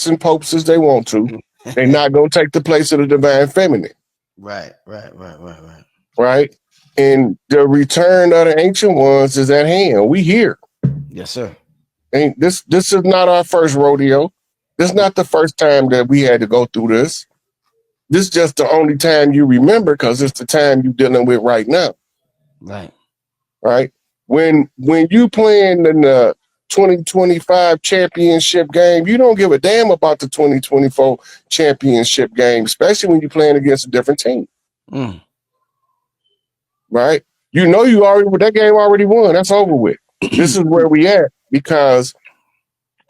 and popes as they want to. They're not going to take the place of the divine feminine. Right. Right? And the return of the ancient ones is at hand. We here. Yes, sir. And this is not our first rodeo. This is not the first time that we had to go through this. This is just the only time you remember because it's the time you're dealing with right now. Right. Right? When you playing in the 2025 championship game, you don't give a damn about the 2024 championship game, especially when you're playing against a different team. Right? You know you already that game already won. That's over with. This is where we at because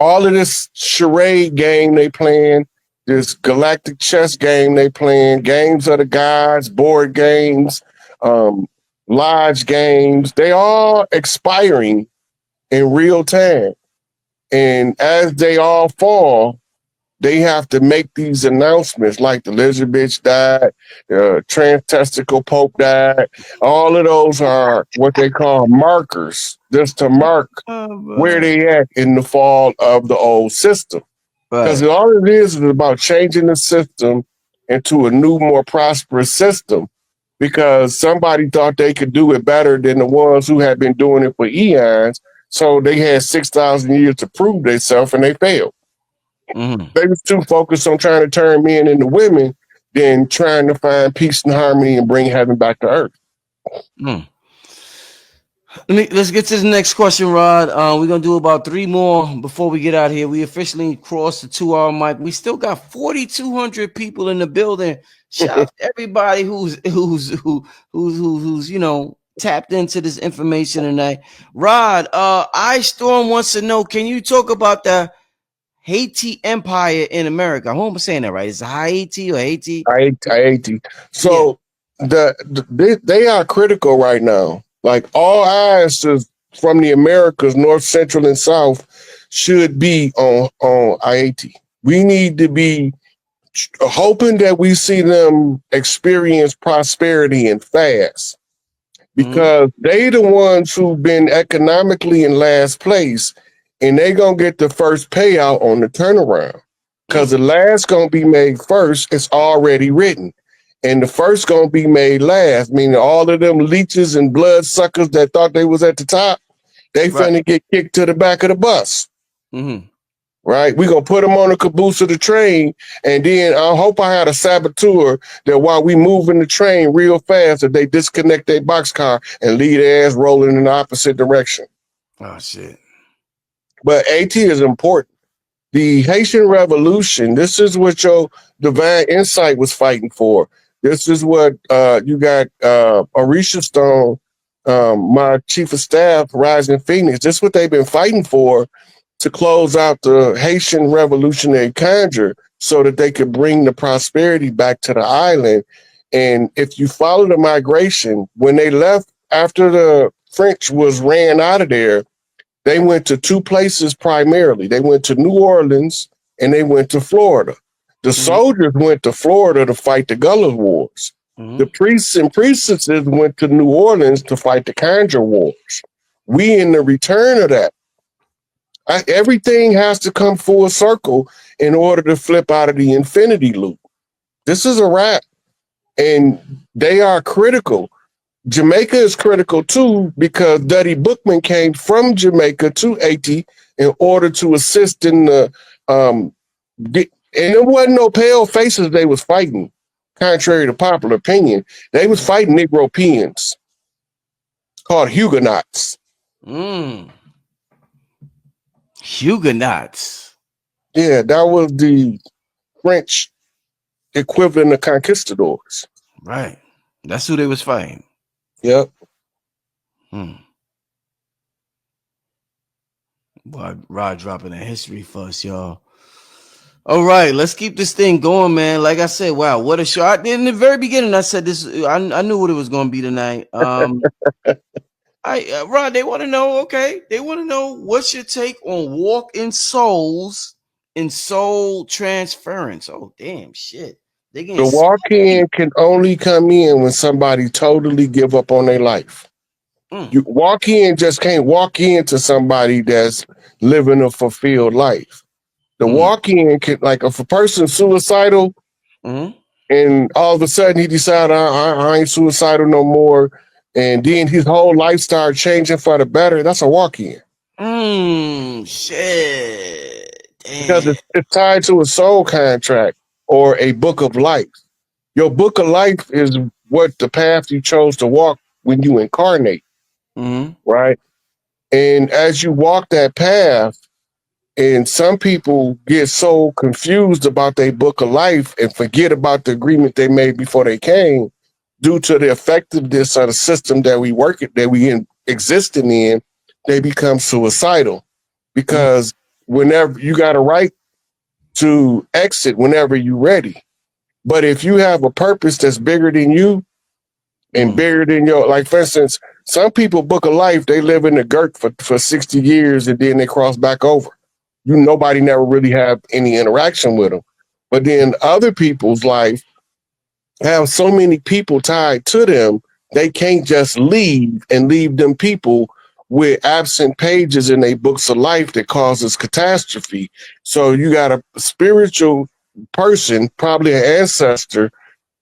all of this charade game they playing, this galactic chess game they playing, games of the gods, board games, lodge games, they all expiring in real time. And as they all fall, they have to make these announcements like the lizard bitch died, the trans-testicle pope died. All of those are what they call markers, just to mark where they at in the fall of the old system. Because all it is about changing the system into a new, more prosperous system because somebody thought they could do it better than the ones who had been doing it for eons. So they had 6,000 years to prove themselves and they failed. They was too focused on trying to turn men into women than trying to find peace and harmony and bring heaven back to earth. Let's get to the next question, Rod. We're going to do about 3 more before we get out here. We officially crossed the 2-hour mark. We still got 4,200 people in the building. Shout out to everybody who's tapped into this information tonight. Rod, iStorm wants to know, can you talk about the Haiti Empire in America? I hope I'm saying that right. Is it Haiti or Haiti? Haiti. So they are critical right now. Like all eyes from the Americas, North, Central, and South should be on Haiti. We need to be hoping that we see them experience prosperity and fast because they the ones who've been economically in last place and they going to get the first payout on the turnaround because the last going to be made first. It's already written. And the first going to be made last, meaning all of them leeches and blood suckers that thought they was at the top, they finna get kicked to the back of the bus. Right? We going to put them on the caboose of the train, and then I hope I had a saboteur that while we moving the train real fast, that they disconnect their boxcar and leave their ass rolling in the opposite direction. Oh, shit. But AT is important. The Haitian Revolution, this is what your divine insight was fighting for. This is what you got Orisha Stone, my chief of staff, Rising Phoenix. This is what they've been fighting for to close out the Haitian Revolutionary Conjure so that they could bring the prosperity back to the island. And if you follow the migration, when they left after the French was ran out of there, they went to 2 places primarily. They went to New Orleans and they went to Florida. The soldiers went to Florida to fight the Gullah Wars. The priests and priestesses went to New Orleans to fight the Conjure Wars. We in the return of that. Everything has to come full circle in order to flip out of the infinity loop. This is a wrap. And they are critical. Jamaica is critical too because Duddy Bookman came from Jamaica to Haiti in order to assist in the and it wasn't no pale faces they was fighting, contrary to popular opinion. They was fighting Negropeans called Huguenots. Huguenots. Yeah, that was the French equivalent of conquistadors. Right. That's who they was fighting. Yep. Boy, Rod dropping a history for us, y'all. All right, let's keep this thing going, man. Like I said, wow, what a show. In the very beginning, I said this, I knew what it was going to be tonight. Rod, they want to know, okay, they want to know what's your take on walk-in souls and soul transference. Oh, damn, shit. The walk-in can only come in when somebody totally give up on their life. You walk in, just can't walk into somebody that's living a fulfilled life. The walk-in can, like, if a person's suicidal and all of a sudden he decided I ain't suicidal no more, and then his whole life started changing for the better, that's a walk-in. Shit. Because Damn. it's tied to a soul contract or a book of life. Your book of life is what the path you chose to walk when you incarnate, right? And as you walk that path, and some people get so confused about their book of life and forget about the agreement they made before they came, due to the effectiveness of the system that we work at, that we existing in, they become suicidal because whenever you got a right to exit whenever you're ready. But if you have a purpose that's bigger than you and bigger than your, like, for instance, some people book a life, they live in the dirt for 60 years and then they cross back over. Nobody never really have any interaction with them. But then other people's life have so many people tied to them, they can't just leave and leave them people with absent pages in their books of life that causes catastrophe. So you got a spiritual person, probably an ancestor,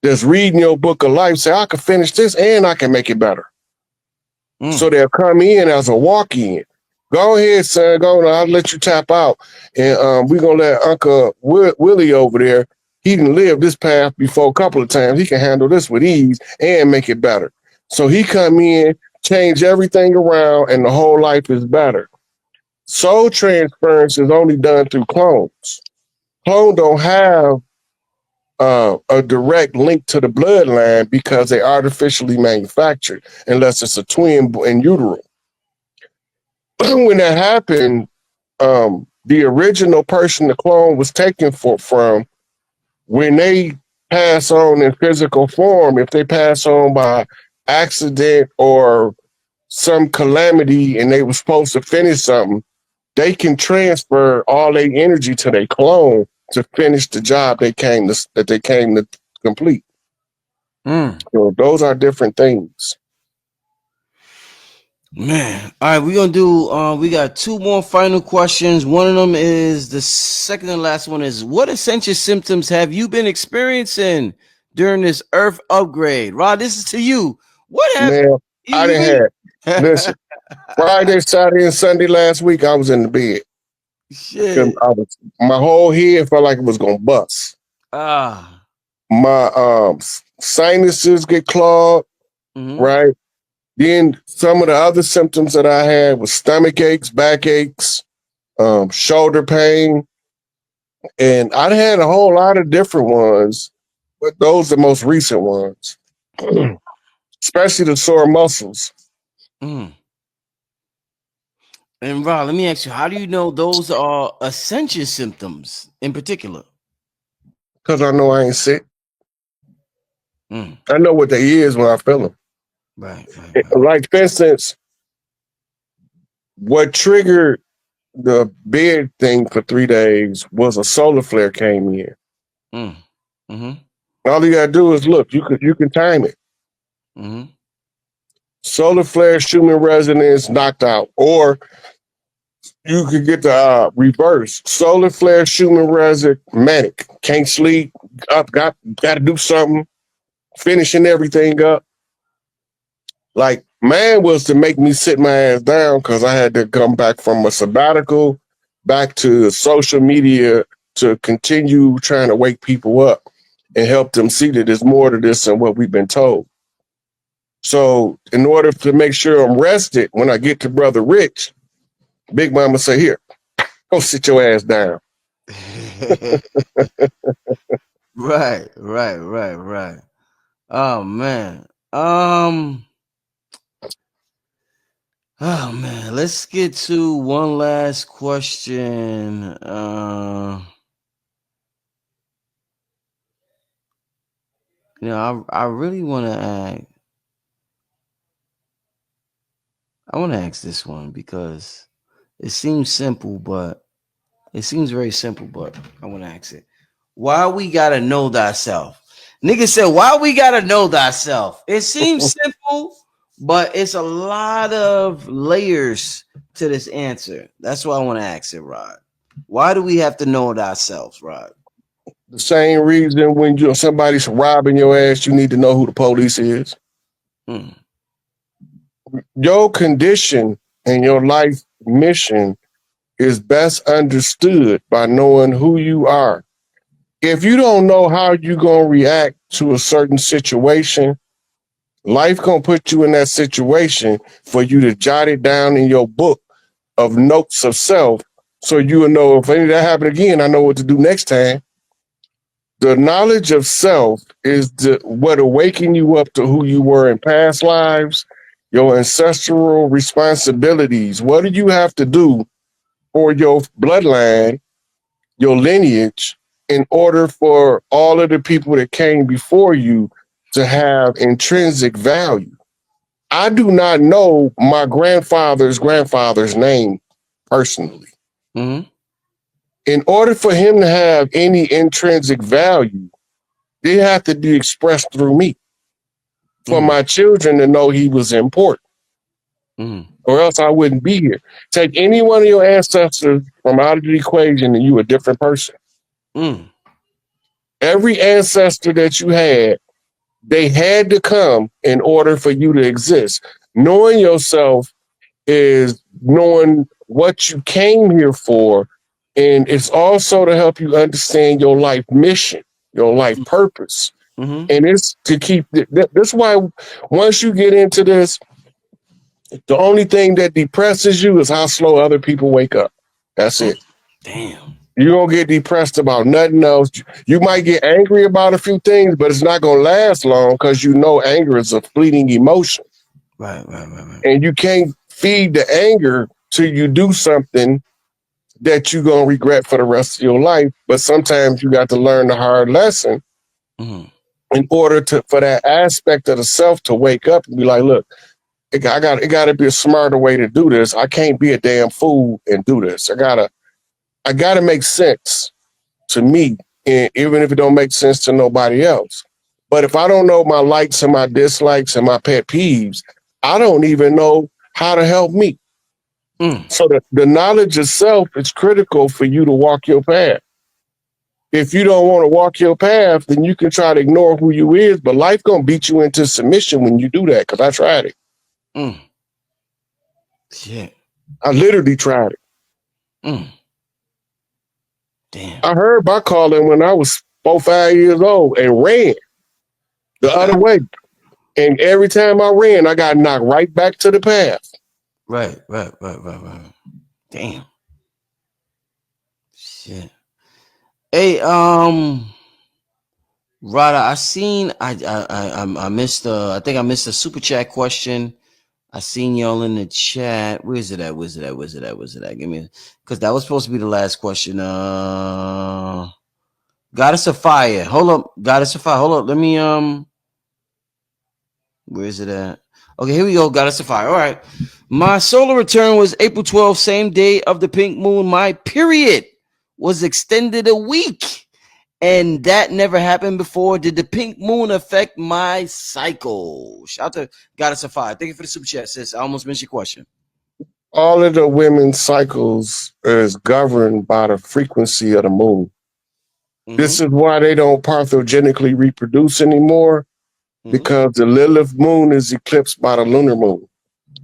that's reading your book of life, say, I can finish this and I can make it better. So they'll come in as a walk-in. Go ahead, son. Go on. I'll let you tap out. And we're going to let Uncle Willie over there. He can live this path before a couple of times. He can handle this with ease and make it better. So he come in, change everything around, and the whole life is better. Soul transference is only done through clones. Clones don't have a direct link to the bloodline because they artificially manufactured, unless it's a twin in utero. When that happened, the original person the clone was taken from, when they pass on in physical form, if they pass on by accident or some calamity and they were supposed to finish something, they can transfer all their energy to their clone to finish the job they came to complete. So those are different things. Man, all right, we're gonna do we got two more final questions. One of them is the second and last one is, what essential symptoms have you been experiencing during this earth upgrade? Rod, this is to you. What have Man, I didn't have, listen, Friday, Saturday, and Sunday last week, I was in the bed. Shit. My whole head felt like it was gonna bust. My sinuses get clogged, right? Then some of the other symptoms that I had was stomach aches, back aches, shoulder pain, and I had a whole lot of different ones, but those are the most recent ones, especially the sore muscles. And Rod, let me ask you, how do you know those are Ascension symptoms in particular? Because I know I ain't sick. I know what they is when I feel them. Right. Like, for instance, what triggered the bed thing for 3 days was a solar flare came in. All you gotta do is look. You can time it. Solar flare, Schumann resonance, knocked out, or you could get the reverse. Solar flare, Schumann resonance, manic, can't sleep, got to do something, finishing everything up. Like, man was to make me sit my ass down because I had to come back from a sabbatical, back to social media to continue trying to wake people up and help them see that there's more to this than what we've been told. So in order to make sure I'm rested, when I get to Brother Rich, Big Mama say, here, go sit your ass down. Right. Oh man. Oh man, let's get to one last question. I really want to ask. I want to ask this one because it seems simple, but it seems very simple. But I want to ask it. Why we gotta know thyself? Nigga said, why we gotta know thyself? It seems simple, but it's a lot of layers to this answer. That's why I want to ask it, Rod. Why do we have to know it ourselves, Rod? The same reason when somebody's robbing your ass, you need to know who the police is. Mm. Your condition and your life mission is best understood by knowing who you are. If you don't know how you're going to react to a certain situation, life going to put you in that situation for you to jot it down in your book of notes of self, so you will know if any of that happen again, I know what to do next time. The knowledge of self is what awaken you up to who you were in past lives, your ancestral responsibilities. What do you have to do for your bloodline, your lineage, in order for all of the people that came before you to have intrinsic value? I do not know my grandfather's name personally. Mm-hmm. In order for him to have any intrinsic value, they have to be expressed through me for my children to know he was important, or else I wouldn't be here. Take any one of your ancestors from out of the equation and you a different person. Every ancestor that you had, they had to come in order for you to exist. Knowing yourself is knowing what you came here for, and it's also to help you understand your life mission, your life purpose. And it's to keep that's why once you get into this, the only thing that depresses you is how slow other people wake up. That's it. Damn. You're gonna get depressed about nothing else. You might get angry about a few things, but it's not gonna last long because you know anger is a fleeting emotion. Right. And you can't feed the anger till you do something that you're gonna regret for the rest of your life. But sometimes you got to learn the hard lesson in order for that aspect of the self to wake up and be like, look, it got to be a smarter way to do this. I can't be a damn fool and do this. I gotta make sense to me, and even if it don't make sense to nobody else. But if I don't know my likes and my dislikes and my pet peeves, I don't even know how to help me. So the knowledge of self is critical for you to walk your path. If you don't want to walk your path, then you can try to ignore who you is, but life gonna beat you into submission when you do that, because I tried it. Shit. I literally tried it. Damn. I heard my calling when I was 4-5 years old and ran the other way. And every time I ran, I got knocked right back to the path. Right. Damn. Shit. Hey, Rada, I seen I missed I think I missed a super chat question. I seen y'all in the chat. Where's it at? Give me, because that was supposed to be the last question. Goddess of Fire. Hold up. Goddess of Fire. Hold up. Let me where is it at? Okay, here we go. Goddess of Fire. All right. My solar return was April 12th, same day of the pink moon. My period was extended a week, and that never happened before. Did the pink moon affect my cycle? Shout out to Goddess of Fire. Thank you for the super chat, sis. I almost missed your question. All of the women's cycles is governed by the frequency of the moon. This is why they don't parthogenically reproduce anymore, because the Lilith moon is eclipsed by the lunar moon.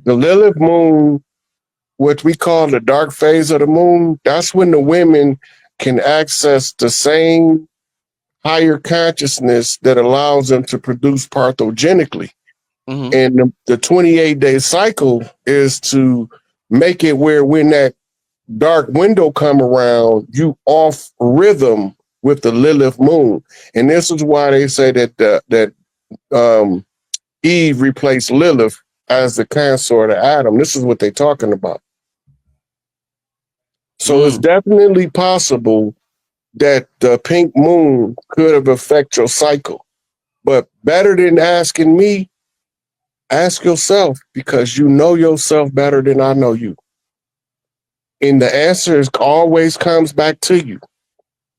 The Lilith moon, what we call the dark phase of the moon, that's when the women can access the same higher consciousness that allows them to produce parthogenically. And the 28-day cycle is to make it where when that dark window come around, you off rhythm with the Lilith moon. And this is why they say that Eve replaced Lilith as the consort of Adam. This is what they're talking about. So it's definitely possible that the pink moon could have affected your cycle. But better than asking me, ask yourself, because you know yourself better than I know you. And the answer always comes back to you.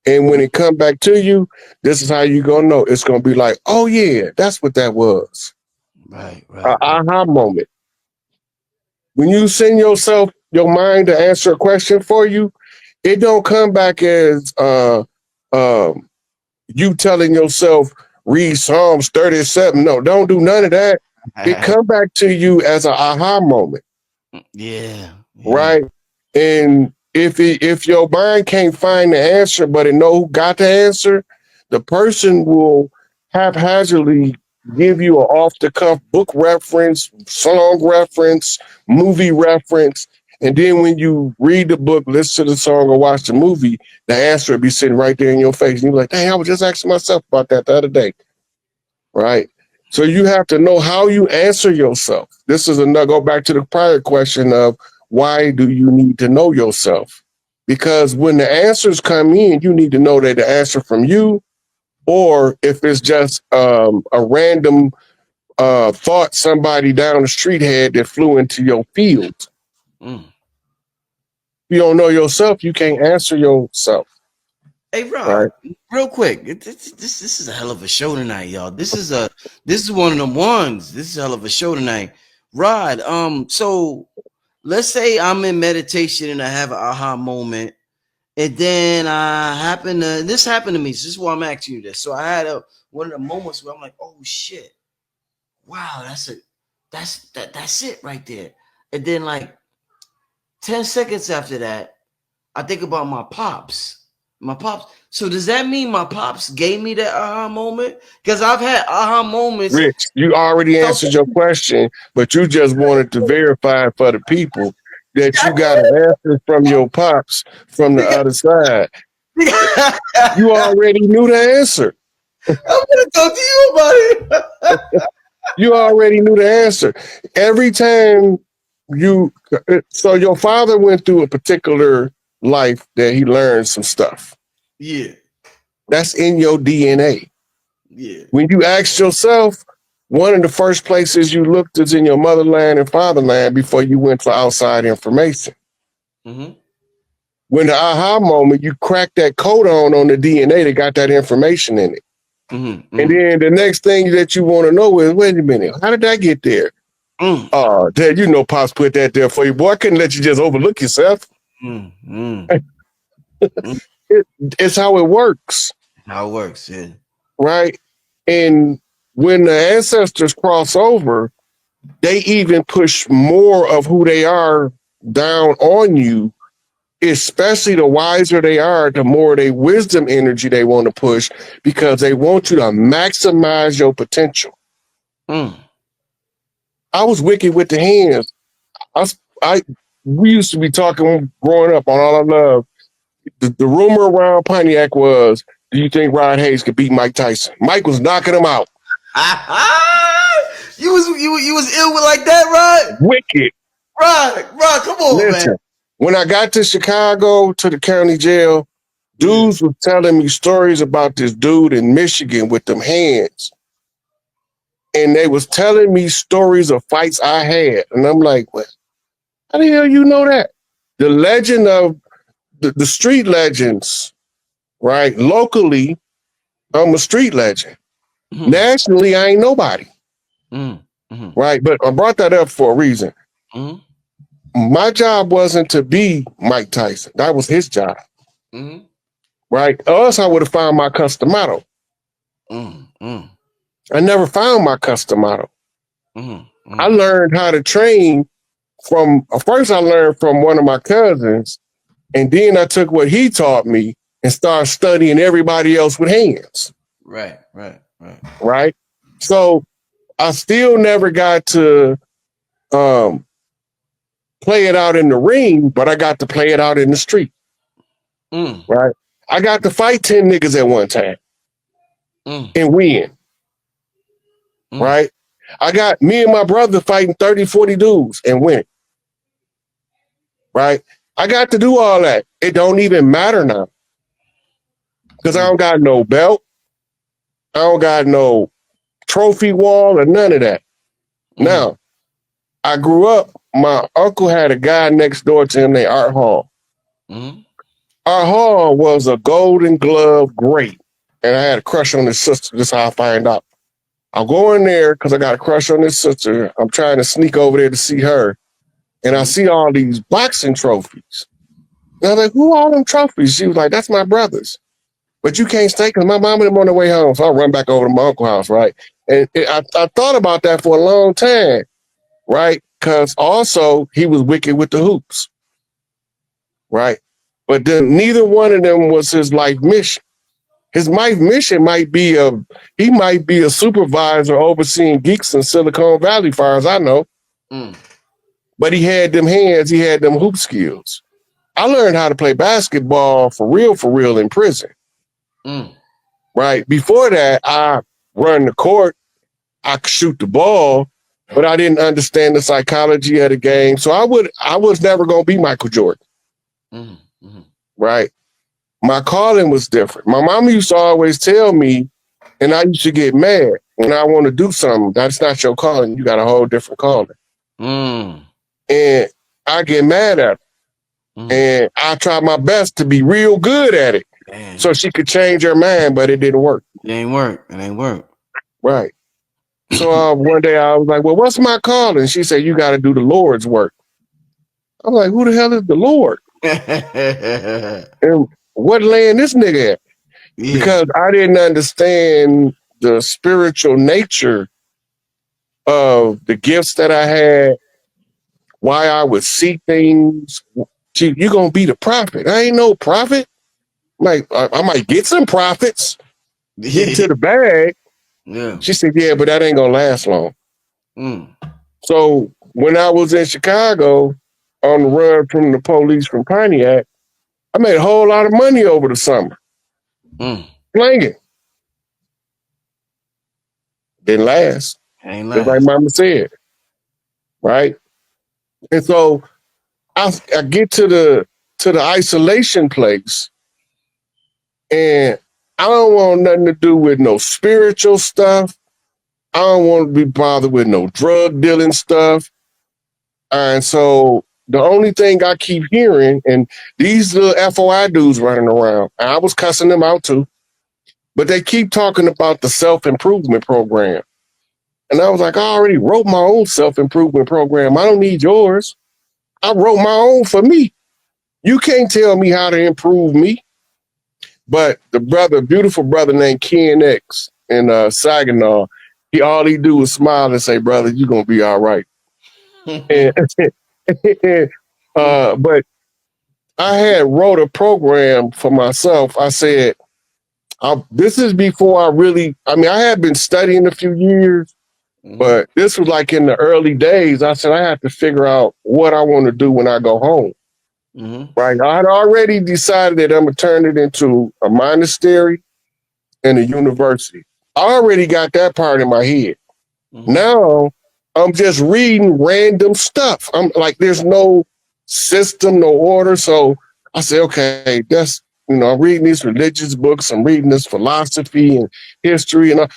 And when it comes back to you, this is how you gonna know. It's gonna be like, oh yeah, that's what that was. Right. Aha moment. When you send yourself, your mind to answer a question for you, It don't come back as you telling yourself read Psalms 37. No, don't do none of that. It come back to you as an aha moment, Yeah. right? And if your mind can't find the answer, but it know who got the answer, the person will haphazardly give you an off the cuff book reference, song reference, movie reference. And then when you read the book, listen to the song, or watch the movie, the answer will be sitting right there in your face. And you're like, dang, I was just asking myself about that the other day. Right? So you have to know how you answer yourself. This is another, go back to the prior question of why do you need to know yourself? Because when the answers come in, you need to know that the answer from you, or if it's just a random thought somebody down the street had that flew into your field. Mm. You don't know yourself, you can't answer yourself. Hey Rob, right? Real quick, this is a hell of a show tonight, y'all. This is one of them ones. This is a hell of a show tonight, Rod. So let's say I'm in meditation and I have an aha moment, and then this happened to me. So this is why I'm asking you this. So I had one of the moments where I'm like, oh shit, wow, that's it right there. And then like 10 seconds after that, I think about my pops. So does that mean my pops gave me that aha moment? Because I've had aha moments. Rich, you already answered your question, but you just wanted to verify for the people that you got an answer from your pops from the other side. You already knew the answer. I'm gonna talk to you about it. You already knew the answer. Every time so your father went through a particular life that he learned some stuff. Yeah. That's in your DNA. Yeah. When you ask yourself, one of the first places you looked is in your motherland and fatherland before you went for outside information. Mm-hmm. When the aha moment, you crack that codon on the DNA that got that information in it. Mm-hmm. And then the next thing that you want to know is, wait a minute, how did that get there? Oh, Dad, you know Pops put that there for you. Boy, I couldn't let you just overlook yourself. It's how it works. How it works, yeah. Right? And when the ancestors cross over, they even push more of who they are down on you, especially the wiser they are, the more they wisdom energy they want to push, because they want you to maximize your potential. I was wicked with the hands. We used to be talking growing up on All I Love. The rumor around Pontiac was, do you think Rod Hayes could beat Mike Tyson? Mike was knocking him out. You was ill with like that, Rod? Wicked. Rod, come on, Listen, man. When I got to Chicago, to the county jail, dudes were telling me stories about this dude in Michigan with them hands. And they was telling me stories of fights I had. And I'm like, what? How the hell you know that? The legend of the street legends, right? Locally, I'm a street legend. Mm-hmm. Nationally, I ain't nobody. Mm-hmm. Right? But I brought that up for a reason. Mm-hmm. My job wasn't to be Mike Tyson. That was his job. Mm-hmm. Right? Or else I would have found my customato. Mm-hmm. I never found my customato. Mm-hmm. I learned how to train first I learned from one of my cousins, and then I took what he taught me and started studying everybody else with hands. Right. So I still never got to play it out in the ring, but I got to play it out in the street. Right? I got to fight 10 niggas at one time and win. Right? I got me and my brother fighting 30, 40 dudes and win. Right? I got to do all that. It don't even matter now. Because I don't got no belt. I don't got no trophy wall or none of that. Now, I grew up, my uncle had a guy next door to him named Art Hall. Art Hall was a Golden Glove great. And I had a crush on his sister. This is how I find out. I'll go in there because I got a crush on his sister. I'm trying to sneak over there to see her. And I see all these boxing trophies. And I was like, who all them trophies? She was like, that's my brother's. But you can't stay because my mom and them on their way home. So I run back over to my uncle's house, right? And I thought about that for a long time, right? Because also he was wicked with the hoops, right? But then neither one of them was his life mission. His life mission he might be a supervisor overseeing geeks in Silicon Valley, far as I know. Mm. But he had them hands, he had them hoop skills. I learned how to play basketball for real in prison. Mm. Right? Before that, I run the court, I could shoot the ball, but I didn't understand the psychology of the game. So I was never gonna be Michael Jordan. Mm. Mm. Right? My calling was different. My mama used to always tell me, and I used to get mad when I want to do something. That's not your calling. You got a whole different calling. Mm. And I get mad at her. Mm. And I try my best to be real good at it. Damn. So she could change her mind, but it didn't work. It ain't work. It ain't work. Right. So one day I was like, well, what's my calling? She said, you got to do the Lord's work. I'm like, who the hell is the Lord? And what land this nigga at? Yeah. Because I didn't understand the spiritual nature of the gifts that I had, why I would see things. You're going to be the prophet. I ain't no prophet. Like, I might get some profits, get to the bag. Yeah. She said, yeah, but that ain't going to last long. Mm. So when I was in Chicago on the run from the police from Pontiac, I made a whole lot of money over the summer. Playing it. Didn't last. Ain't last. Just like Mama said. Right? And so I get to the isolation place, and I don't want nothing to do with no spiritual stuff. I don't want to be bothered with no drug dealing stuff. And so the only thing I keep hearing, and these little FOI dudes running around, and I was cussing them out too, but they keep talking about the self-improvement program. And I was like, I already wrote my own self-improvement program. I don't need yours. I wrote my own for me. You can't tell me how to improve me. But the brother, beautiful brother named Ken X in Saginaw, all he do is smile and say, brother, you're going to be all right. But I had wrote a program for myself. I said, this is before I had been studying a few years, but this was like in the early days. I said, I have to figure out what I want to do when I go home. Right. I had already decided that I'm going to turn it into a monastery and a university. I already got that part in my head. Now I'm just reading random stuff. I'm like, there's no system, no order. So I say, okay, I'm reading these religious books. I'm reading this philosophy and history. And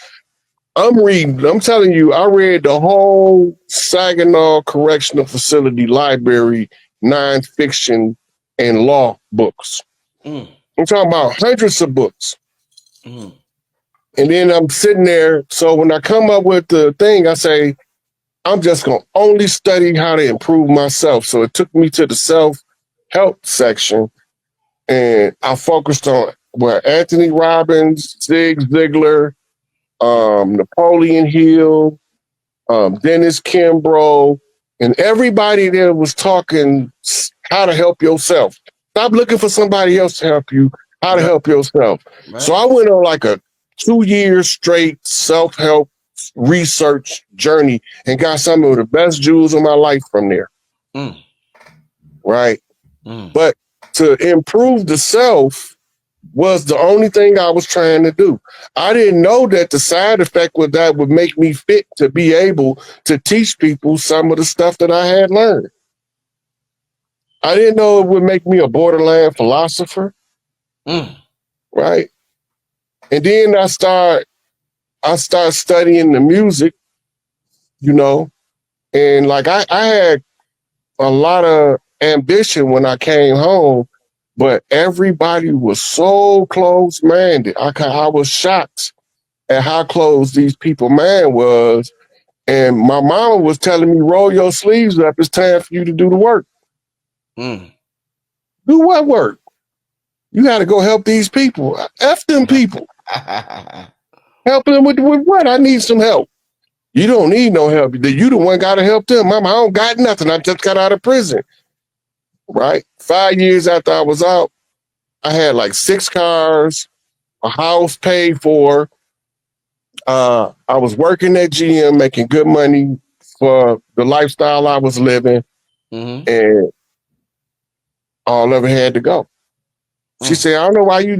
I'm telling you, I read the whole Saginaw Correctional Facility library, nonfiction and law books. I'm talking about hundreds of books. And then I'm sitting there. So when I come up with the thing, I say, I'm just going to only study how to improve myself. So it took me to the self-help section, and I focused on Anthony Robbins, Zig Ziglar, Napoleon Hill, Dennis Kimbrough, and everybody that was talking how to help yourself. Stop looking for somebody else to help you, how to help yourself. Right. So I went on like a 2 year straight self-help research journey and got some of the best jewels of my life from there. Right. But to improve the self was the only thing I was trying to do. I didn't know that the side effect with that would make me fit to be able to teach people some of the stuff that I had learned. I didn't know it would make me a borderline philosopher. Right. And then I start studying the music, and like I had a lot of ambition when I came home, but everybody was so close-minded. I was shocked at how close these people mind was. And my mama was telling me, roll your sleeves up. It's time for you to do the work. Do Do what work? You got to go help these people. F them people. Help them with what? I need some help. You don't need no help. You the one got to help them. Mama, I don't got nothing. I just got out of prison. Right? 5 years after I was out, I had like 6 cars, a house paid for. I was working at GM, making good money for the lifestyle I was living, and all of it had to go. She said, I don't know why you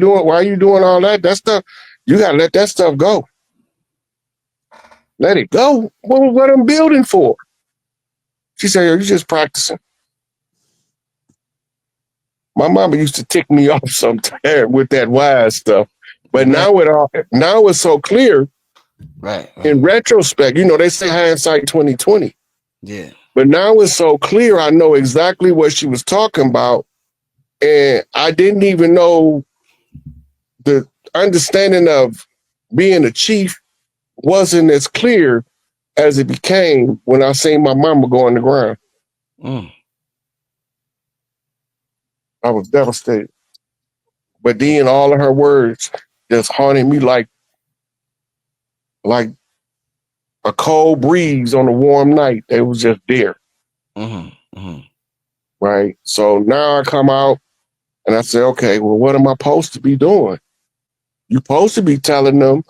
doing all that. That stuff, you gotta let that stuff go. Let it go. What I'm building for? She said, you're just practicing. My mama used to tick me off sometimes with that wise stuff. But now it's so clear. Right. In retrospect, they say hindsight 2020. Yeah. But now it's so clear. I know exactly what she was talking about. And I didn't even know the understanding of being a chief wasn't as clear as it became when I seen my mama go on the ground. I was devastated. But then all of her words just haunted me like a cold breeze on a warm night. They was just there. Right? So now I come out and I say, okay, well, what am I supposed to be doing? You're supposed to be telling them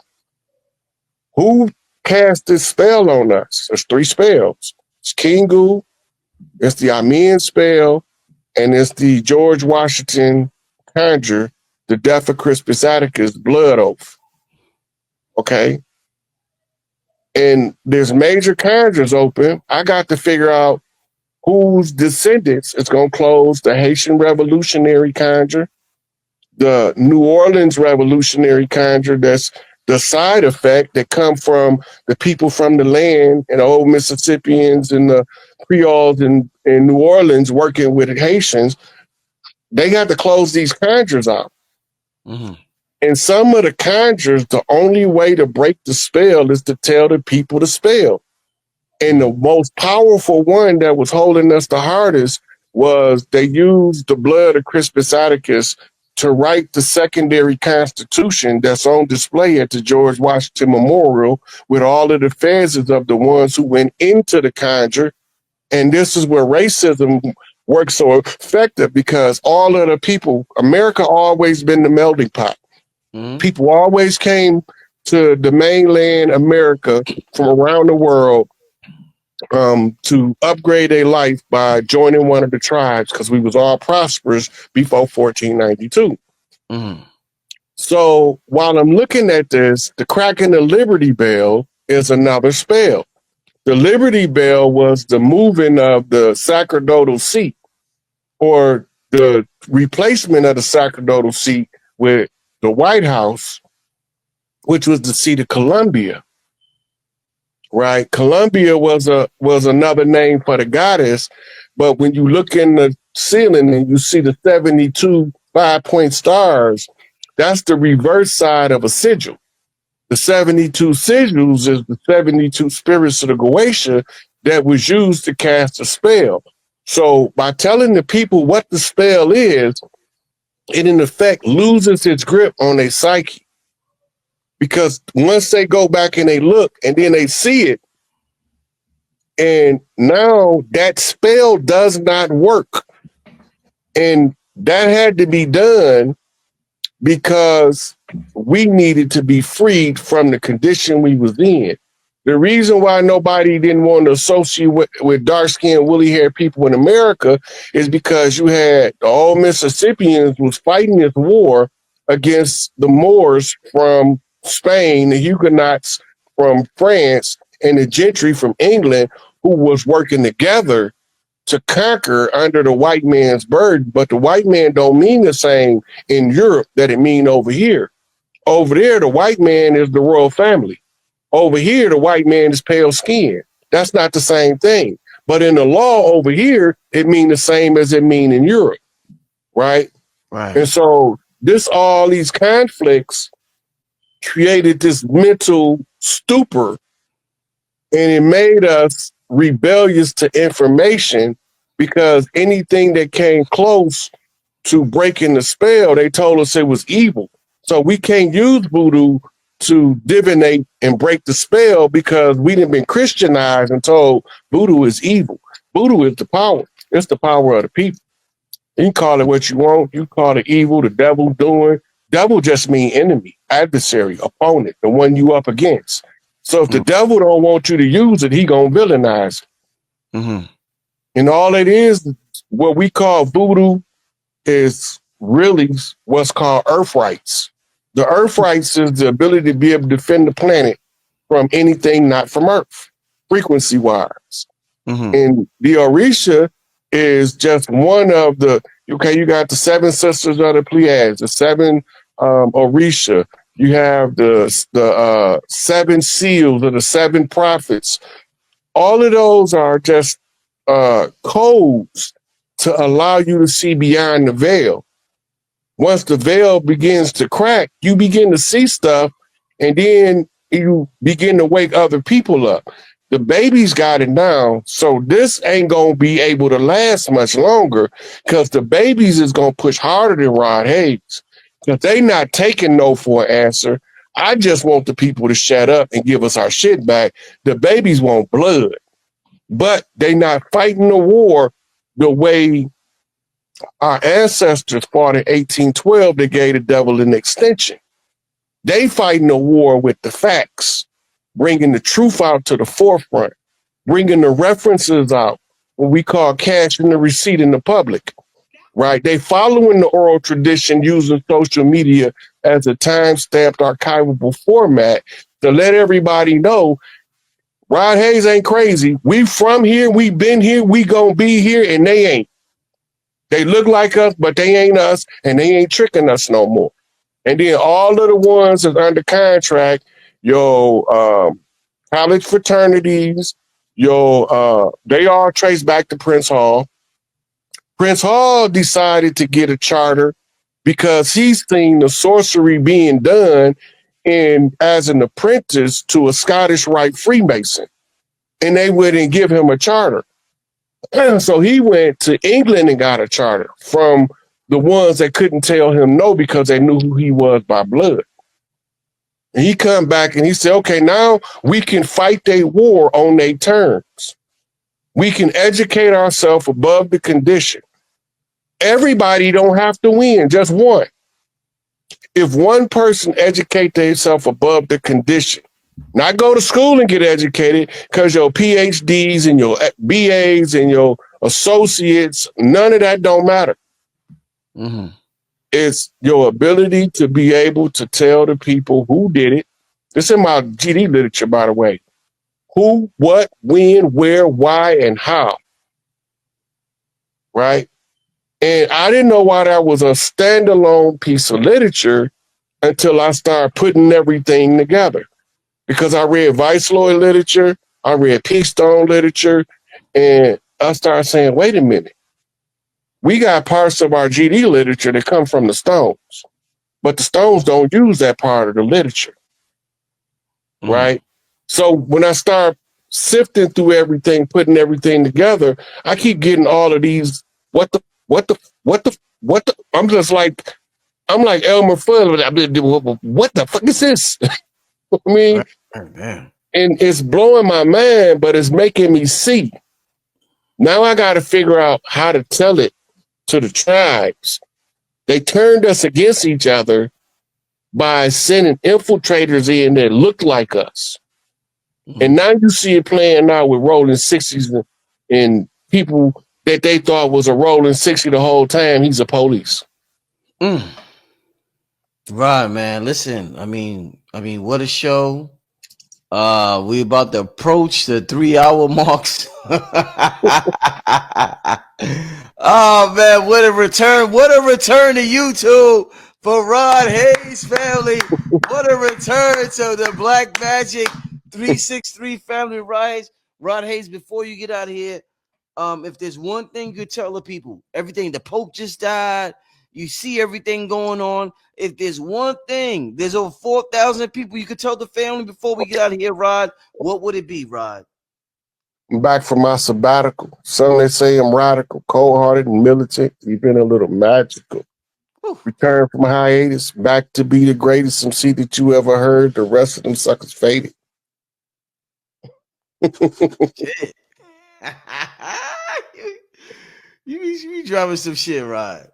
who cast this spell on us. There's 3 spells. It's Kingu, it's the Amen spell, and it's the George Washington conjure, the death of Crispus Attucks blood oath. Okay? And there's major conjures open. I got to figure out whose descendants is going to close the Haitian Revolutionary conjure, the New Orleans Revolutionary conjure, that's the side effect that come from the people from the land and the old Mississippians and the Creoles in New Orleans working with Haitians. They got to close these conjures out. And some of the conjures, the only way to break the spell is to tell the people the spell. And the most powerful one that was holding us the hardest was they used the blood of Crispus Attucks to write the secondary constitution that's on display at the George Washington Memorial with all of the phases of the ones who went into the conjure. And this is where racism works so effective, because all of the people, America always been the melting pot. People always came to the mainland America from around the world to upgrade their life by joining one of the tribes, because we was all prosperous before 1492. So while I'm looking at this, the cracking the Liberty Bell is another spell. The Liberty Bell was the moving of the sacerdotal seat, or the replacement of the sacerdotal seat with the White House, which was the seat of Columbia. Right? Columbia was another name for the goddess, but when you look in the ceiling and you see the 72 5-point stars, that's the reverse side of a sigil. The 72 sigils is the 72 spirits of the Goetia that was used to cast a spell. So by telling the people what the spell is, it in effect loses its grip on their psyche. Because once they go back and they look and then they see it, and now that spell does not work. And that had to be done because we needed to be freed from the condition we was in. The reason why nobody didn't want to associate with dark-skinned, woolly-haired people in America is because you had the old Mississippians was fighting this war against the Moors from Spain, the Huguenots from France, and the gentry from England, who was working together to conquer under the white man's burden. But the white man don't mean the same in Europe that it mean over here. Over there, the white man is the royal family. Over here, the white man is pale skin. That's not the same thing. But in the law over here, it mean the same as it mean in Europe, right? Right. And so all these conflicts created this mental stupor, and it made us rebellious to information, because anything that came close to breaking the spell, they told us it was evil. So we can't use voodoo to divinate and break the spell because we didn't been Christianized and told voodoo is evil. Voodoo is the power. It's the power of the people. You can call it what you want. You call it evil, the devil doing. Devil just mean enemy, adversary, opponent, the one you up against. So if the devil don't want you to use it, he gonna villainize it. Mm-hmm. And all it is, what we call voodoo, is really what's called earth rights. The earth rights is the ability to be able to defend the planet from anything not from Earth, frequency wise. Mm-hmm. And the Orisha is just one of the, okay, you got the 7 sisters of the Pleiades, the 7 Orisha. You have the 7 seals of the 7 prophets. All of those are just codes to allow you to see beyond the veil. Once the veil begins to crack, you begin to see stuff, and then you begin to wake other people up. The babies got it now, so this ain't gonna be able to last much longer because the babies is gonna push harder than Rod Hayes because they not taking no for an answer. I just want the people to shut up and give us our shit back. The babies want blood, but they not fighting the war the way our ancestors fought in 1812. They gave the devil an extension. They fighting a war with the facts, bringing the truth out to the forefront, bringing the references out, what we call cash in the receipt in the public, right? They following the oral tradition using social media as a time-stamped archivable format to let everybody know Rod Hayes ain't crazy. We from here, we been here, we gonna be here, and they ain't. They look like us, but they ain't us, and they ain't tricking us no more. And then all of the ones that's under contract, your college fraternities, they all trace back to Prince Hall. Prince Hall decided to get a charter because he's seen the sorcery being done as an apprentice to a Scottish Rite Freemason. And they wouldn't give him a charter. So he went to England and got a charter from the ones that couldn't tell him no because they knew who he was by blood. And he come back and he said, okay, now we can fight their war on their terms. We can educate ourselves above the condition. Everybody don't have to win, just one. If one person educate themselves above the condition, not go to school and get educated, because your PhDs and your BAs and your associates, none of that don't matter. Mm-hmm. It's your ability to be able to tell the people who did it. This is in my GD literature, by the way. Who, what, when, where, why, and how. Right? And I didn't know why that was a standalone piece of literature until I started putting everything together. Because I read Viceroy literature, I read Peace Stone literature, and I started saying, wait a minute. We got parts of our GD literature that come from the Stones, but the Stones don't use that part of the literature, right? So when I start sifting through everything, putting everything together, I keep getting all of these, I'm like Elmer Fudd, what the fuck is this? I mean, Man. And it's blowing my mind, but it's making me see. Now I got to figure out how to tell it to the tribes. They turned us against each other by sending infiltrators in that looked like us. Mm-hmm. And now you see it playing out with rolling 60s and people that they thought was a rolling 60 the whole time. He's a police. Right, man. Listen, I mean, what a show. We about to approach the 3-hour marks. Oh man, what a return to YouTube for Rod Hayes family. What a return to the Black Magic 363 family. Rod Hayes, before you get out of here, if there's one thing you could tell the people, everything, the Pope just died, you see everything going on. If there's one thing, there's over 4,000 people you could tell the family before we get out of here, Rod, what would it be, Rod? I'm back from my sabbatical. Some they say I'm radical, cold-hearted, and militant. You've been a little magical. Whew. Return from hiatus, back to be the greatest MC that you ever heard. The rest of them suckers faded. Shit. you be dropping some shit, Rod.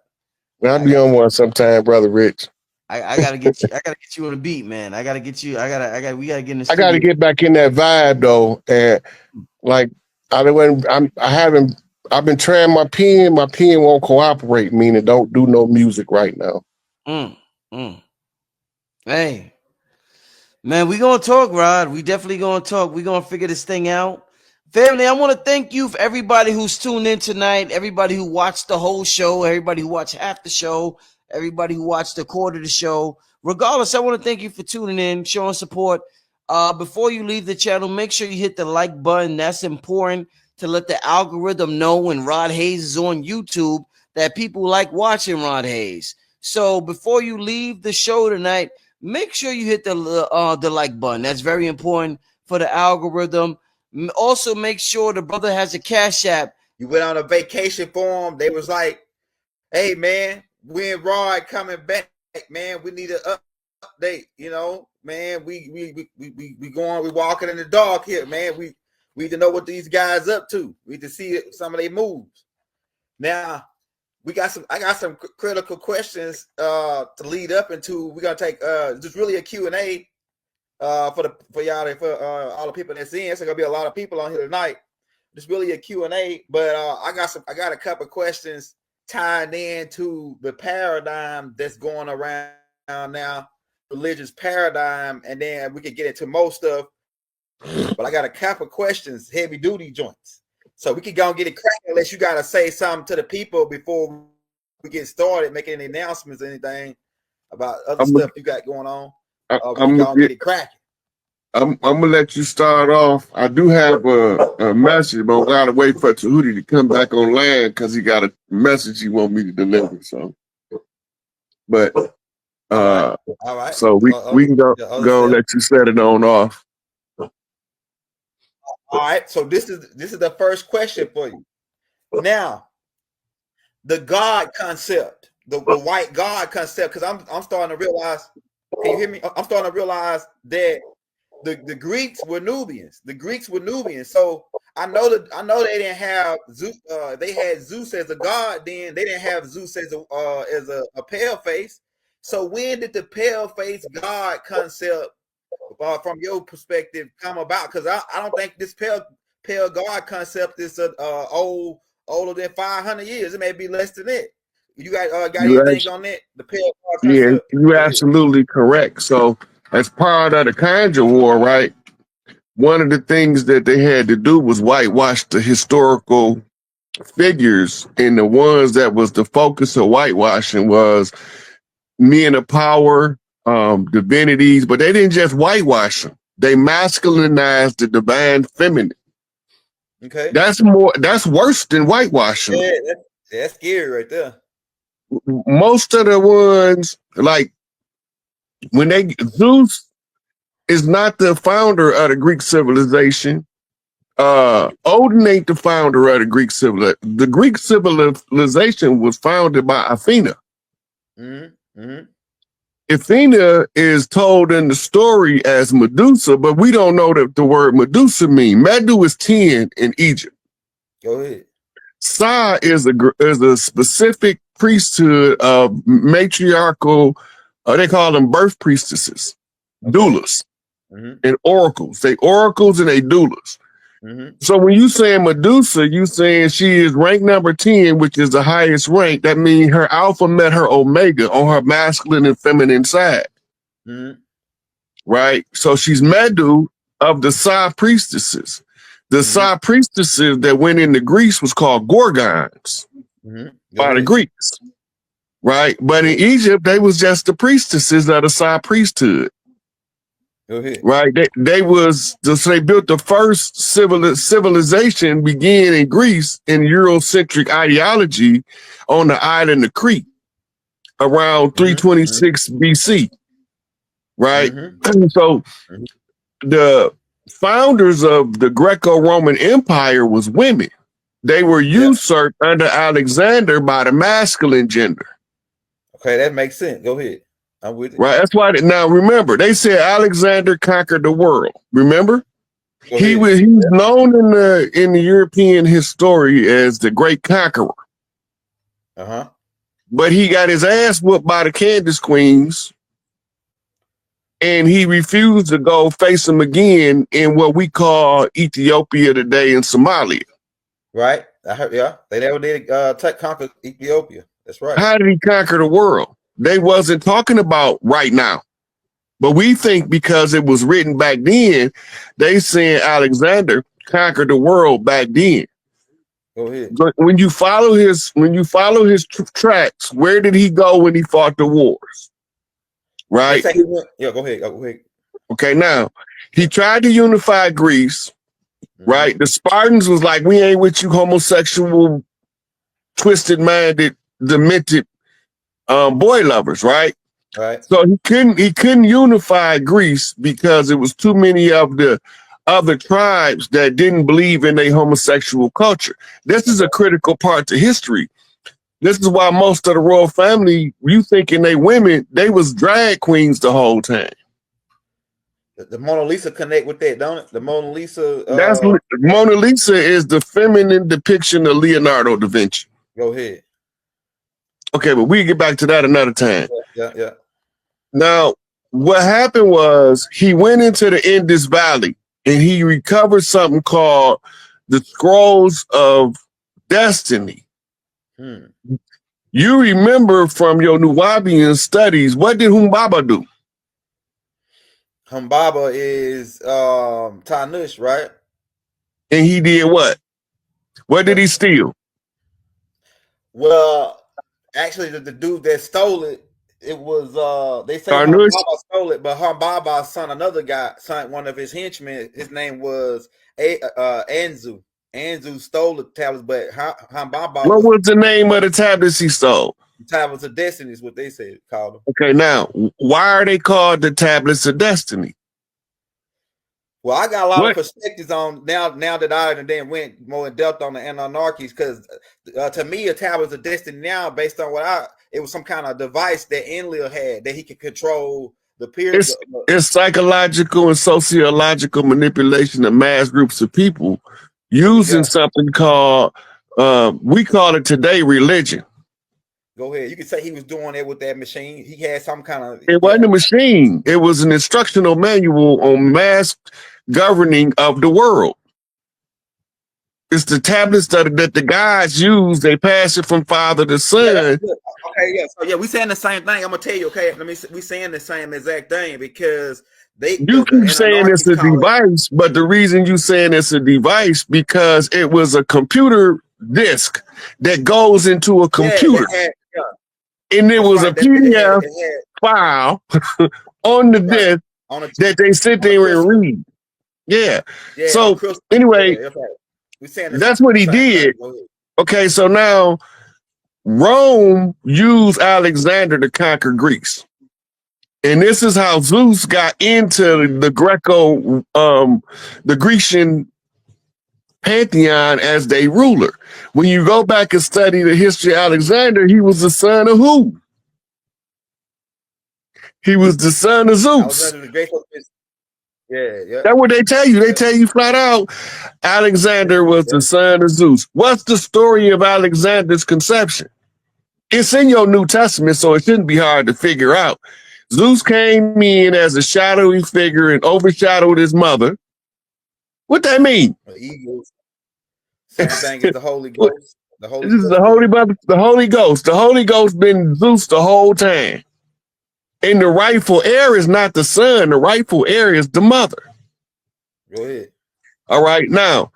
I'll be on one sometime, brother Rich. I gotta get you. I gotta get you on the beat, man. I gotta get you. We gotta get in the I studio. got to get back in that vibe though, and like I've been trying my pen. My pen won't cooperate, meaning don't do no music right now. Hey, man, we gonna talk, Rod. We definitely gonna talk. We gonna figure this thing out. Family, I want to thank you for everybody who's tuned in tonight, everybody who watched the whole show, everybody who watched half the show, everybody who watched a quarter of the show. Regardless, I want to thank you for tuning in, showing support. Before you leave the channel, make sure you hit the like button. That's important to let the algorithm know when Rod Hayes is on YouTube that people like watching Rod Hayes. So before you leave the show tonight, make sure you hit the like button. That's very important for the algorithm. Also, make sure the brother has a Cash App. You went on a vacation for him. They was like, "Hey man, when Rod coming back, man, we need an update. You know, man, we walking in the dark here, man. We need to know what these guys up to. We need to see some of their moves. Now, I got some critical questions to lead up into. We're gonna take just really a Q&A for all the people that's in. There's gonna be a lot of people on here tonight. Just really a Q&A, but I got a couple of questions tied into the paradigm that's going around now, religious paradigm, and then we can get into most stuff. But I got a couple of questions, heavy duty joints. So we can go and get it cracking unless you gotta say something to the people before we get started, making any announcements or anything about other stuff you got going on. I'm gonna get it cracking. I'm gonna let you start off. I do have a message, but I gotta wait for Tahuti to come back on land because he got a message he want me to deliver. So, but all right. So we can go and let you set it on off. All right. So this is the first question for you. Now, the God concept, the white God concept, because I'm starting to realize. Can you hear me? I'm starting to realize that the Greeks were Nubians. The Greeks were Nubians. So I know they didn't have Zeus. They had Zeus as a god. Then they didn't have Zeus as a pale face. So when did the pale face God concept, from your perspective, come about? Because I don't think this pale God concept is older than 500 years. It may be less than that. You got anything on that? The pale God concept? Yeah, you're absolutely correct. So as part of the Conjure War, right? One of the things that they had to do was whitewash the historical figures, and the ones that was the focus of whitewashing was men of power, divinities, but they didn't just whitewash them. They masculinized the divine feminine. Okay. That's worse than whitewashing. Yeah, that's scary right there. Most of the ones, like Zeus is not the founder of the Greek civilization. Odin ain't the founder of the Greek civilization. The Greek civilization was founded by Athena. Athena is told in the story as Medusa, but we don't know what the word Medusa means. Medu is 10 in Egypt. Go ahead. Sa is a specific priesthood of matriarchal, they call them birth priestesses, doulas, and oracles. They oracles and they doulas. So when you saying Medusa, you saying she is rank number 10, which is the highest rank. That means her alpha met her omega on her masculine and feminine side. Right? So she's Medu of the Sa priestesses. The Sa priestesses that went into Greece was called Gorgons by the Greeks. Right? But in Egypt, they was just the priestesses of the Sa priesthood. Right? They built the first civilization began in Greece in Eurocentric ideology on the island of Crete around 326 BC. Right? So the founders of the Greco-Roman Empire was women. They were usurped under Alexander by the masculine gender. Okay, that makes sense. Go ahead. I'm with it. Right. That's why. Now remember, they said Alexander conquered the world. Remember, he's known in the European history as the Great Conqueror. But he got his ass whooped by the Candace Queens, and he refused to go face them again in what we call Ethiopia today and Somalia. Right. I heard. Yeah, they never did conquer Ethiopia. That's right. How did he conquer the world? They wasn't talking about right now. But we think because it was written back then, they saying Alexander conquered the world back then. Go ahead. But when you follow his tracks, where did he go when he fought the wars? Right? Yeah, go ahead. Go ahead. Okay, now he tried to unify Greece, right? The Spartans was like, we ain't with you homosexual, twisted minded, demented boy lovers, right? Right. So he couldn't unify Greece because it was too many of the other tribes that didn't believe in their homosexual culture. This is a critical part to history. This is why most of the royal family, you thinking they women, they was drag queens the whole time. The Mona Lisa connect with that, don't it? The Mona Lisa. Mona Lisa is the feminine depiction of Leonardo da Vinci. Go ahead. Okay, but we get back to that another time. Yeah. Now, what happened was he went into the Indus Valley and he recovered something called the Scrolls of Destiny. You remember from your Nuwabian studies, what did Humbaba do? Humbaba is Tanush, right? And he did what? What did he steal? Well, actually, the dude that stole it, it was they say Tanush Humbaba stole it, but Humbaba's son, another guy, one of his henchmen, his name was Anzu. Anzu stole the tablets, but Humbaba. What was the name of the tablets he stole? Tablets of Destiny is what they said called them. Okay, now why are they called the Tablets of Destiny? Well, I got a lot of perspectives on now that I then went more in depth on the Anunnakis, because to me, a Tablets of Destiny now, based on it was some kind of device that Enlil had that he could control the periods. It's psychological and sociological manipulation of mass groups of people using something called, we call it today religion. Go ahead. You could say he was doing it with that machine. He had some kind of... It wasn't a machine. It was an instructional manual on mass governing of the world. It's the tablets that the guys use. They pass it from father to son. Okay, yeah. So, we saying the same thing. I'm going to tell you, okay? We saying the same exact thing because you keep saying it's a device, but the reason you saying it's a device because it was a computer disk that goes into a computer. And it was a PDF file on the disk that they sit there and read. Yeah. So anyway, that's what he did. Okay, so now Rome used Alexander to conquer Greece. And this is how Zeus got into the the Grecian pantheon as their ruler. When you go back and study the history of Alexander, he was the son of who? He was the son of Zeus. Yeah. That's what they tell you. They tell you flat out, Alexander was the son of Zeus. What's the story of Alexander's conception? It's in your New Testament, so it shouldn't be hard to figure out. Zeus came in as a shadowy figure and overshadowed his mother. What that mean? Same thing as the Holy Ghost. This is the Holy Ghost. The Holy Ghost been Zeus the whole time. And the rightful heir is not the son. The rightful heir is the mother. Go ahead. All right. Now,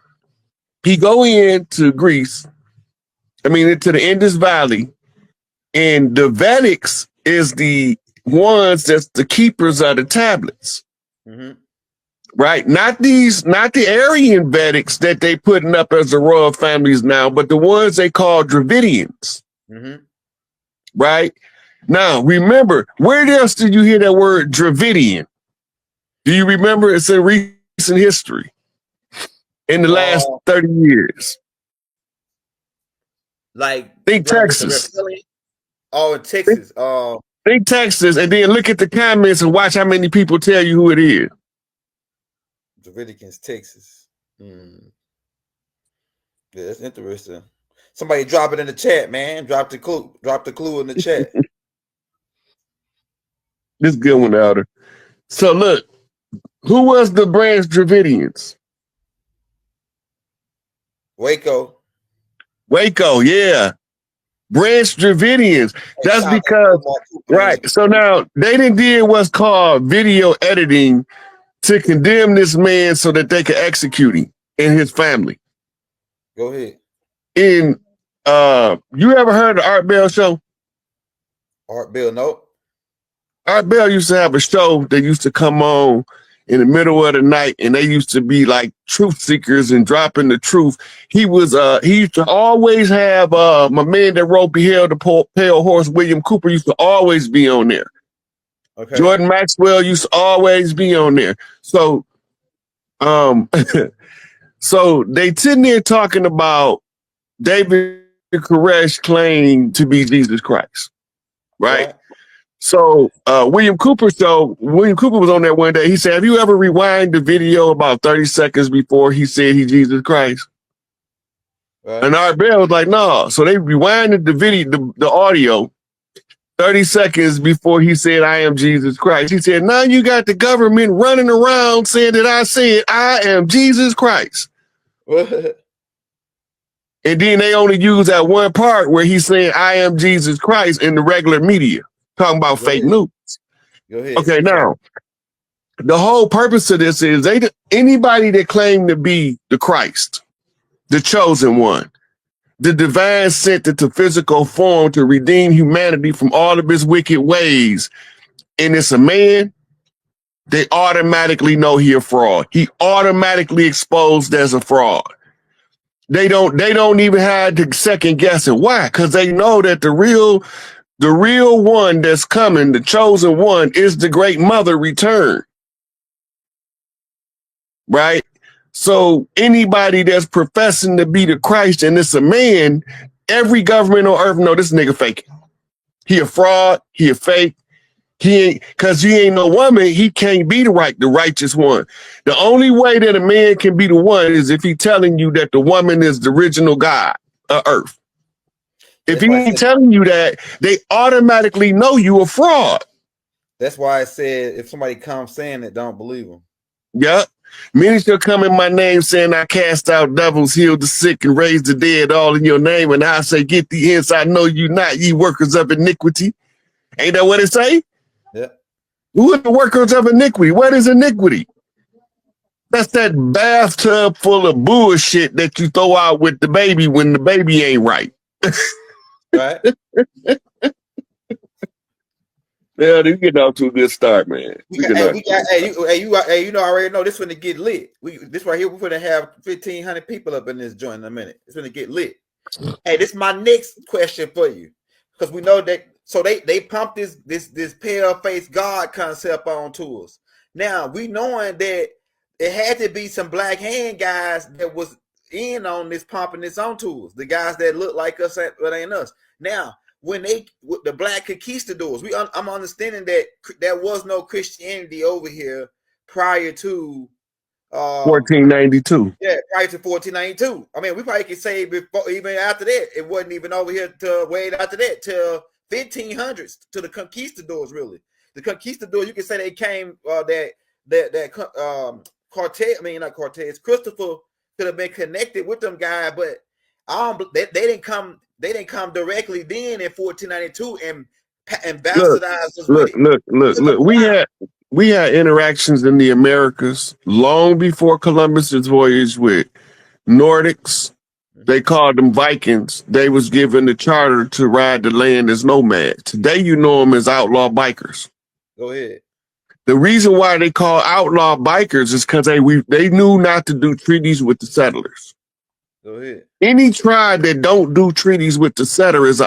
he go into Greece. Into the Indus Valley. And the Vedics is the ones that's the keepers of the tablets. Right? Not the Aryan Vedics that they putting up as the royal families now, but the ones they call Dravidians. Right? Now, remember, where else did you hear that word Dravidian? Do you remember? It's in recent recent history in the last 30 years? Like think Texas. Oh, in Texas. Think Texas, and then look at the comments and watch how many people tell you who it is. Dominicans, Texas. Yeah, that's interesting. Somebody drop it in the chat, man. Drop the clue. Drop the clue in the chat. This good one, Elder. So look, who was the Branch Dravidians? Waco. Waco, yeah. Branch Dravidians. That's because, right. So now they did what's called video editing to condemn this man so that they could execute him and his family. Go ahead. In you ever heard of Art Bell show? Art Bell, nope. Art Bell used to have a show that used to come on in the middle of the night, and they used to be like truth seekers and dropping the truth. He used to always have my man that wrote Beheld the Pale Horse, William Cooper, used to always be on there. Okay. Jordan Maxwell used to always be on there. So so they sitting there talking about David Koresh claimed to be Jesus Christ, right? So William Cooper was on there one day. He said, have you ever rewind the video about 30 seconds before he said he Jesus Christ? Right. And Art Bell was like, no. So they rewinded the video, the audio 30 seconds before he said, I am Jesus Christ. He said, now you got the government running around saying that I said, I am Jesus Christ. And then they only use that one part where he's saying, I am Jesus Christ in the regular media, talking about fake news. Go ahead. Okay, now, the whole purpose of this is anybody that claimed to be the Christ, the chosen one, the divine sent into physical form to redeem humanity from all of his wicked ways, and it's a man, they automatically know he a fraud. He automatically exposed as a fraud. They don't even have to second guess it. Why? Because they know that the real one that's coming, the chosen one, is the great mother return. Right? So anybody that's professing to be the Christ and it's a man, every government on earth know this nigga faking. He a fraud, he a fake. He ain't, cause he ain't no woman, he can't be the righteous one. The only way that a man can be the one is if he telling you that the woman is the original God of earth. If he ain't telling you that, they automatically know you a fraud. That's why I said if somebody comes saying it, don't believe them. Yep. Many shall come in my name saying I cast out devils, heal the sick, and raise the dead, all in your name. And I say, get the hence, I know you not, ye workers of iniquity. Ain't that what it say? Yeah. Who are the workers of iniquity? What is iniquity? That's that bathtub full of bullshit that you throw out with the baby when the baby ain't right. Right. Yeah, you get off to a good start, man. You know, I already know this one to get lit. This right here, we're gonna have 1,500 people up in this joint in a minute. It's gonna get lit. Hey, this is my next question for you, because we know that. So they pumped this pale face God concept onto us. Now we knowing that it had to be some black hand guys that was in on this pumping this onto us. The guys that look like us, but ain't us. Now when the black conquistadors, I'm understanding that there was no Christianity over here prior to 1492. Yeah, prior to 1492. I mean, we probably could say before, even after that, it wasn't even over here to way after that till 1500s to the conquistadors. Really, the conquistadors, you can say they came Cortez. I mean, not Cortez. Christopher could have been connected with them guys, but they didn't come. They didn't come directly then in 1492 and bastardized us. Look. We had interactions in the Americas long before Columbus's voyage with Nordics. They called them Vikings. They was given the charter to ride the land as nomads. Today, you know them as outlaw bikers. Go ahead. The reason why they call outlaw bikers is because they knew not to do treaties with the settlers. Go ahead. Any tribe that don't do treaties with the settlers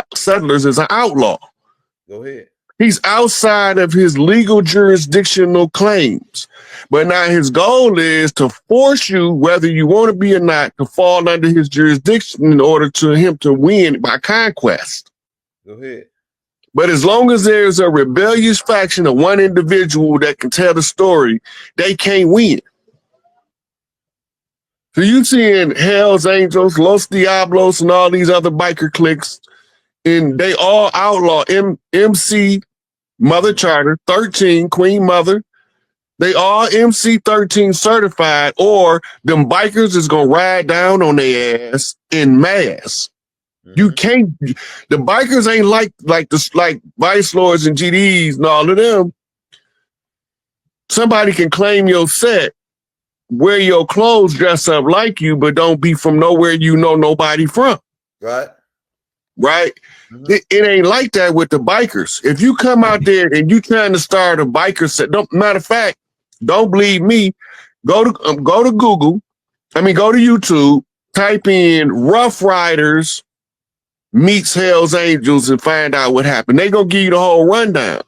is an outlaw. Go ahead. He's outside of his legal jurisdictional claims. But now his goal is to force you, whether you want to be or not, to fall under his jurisdiction in order to him to win by conquest. Go ahead. But as long as there's a rebellious faction of one individual that can tell the story, they can't win. So you seeing Hell's Angels, Los Diablos, and all these other biker cliques, and they all outlaw MC Mother Charter, 13, Queen Mother. They all MC 13 certified, or them bikers is gonna ride down on their ass in mass. You can't. The bikers ain't like Vice Lords and GDs and all of them. Somebody can claim your set, wear your clothes, dress up like you, but don't be from nowhere you know nobody from. Right. Right. It ain't like that with the bikers. If you come out there and you trying to start a biker set, matter of fact, don't believe me. Go to Google. Go to YouTube. Type in Rough Riders meets Hell's Angels and find out what happened. They gonna give you the whole rundown.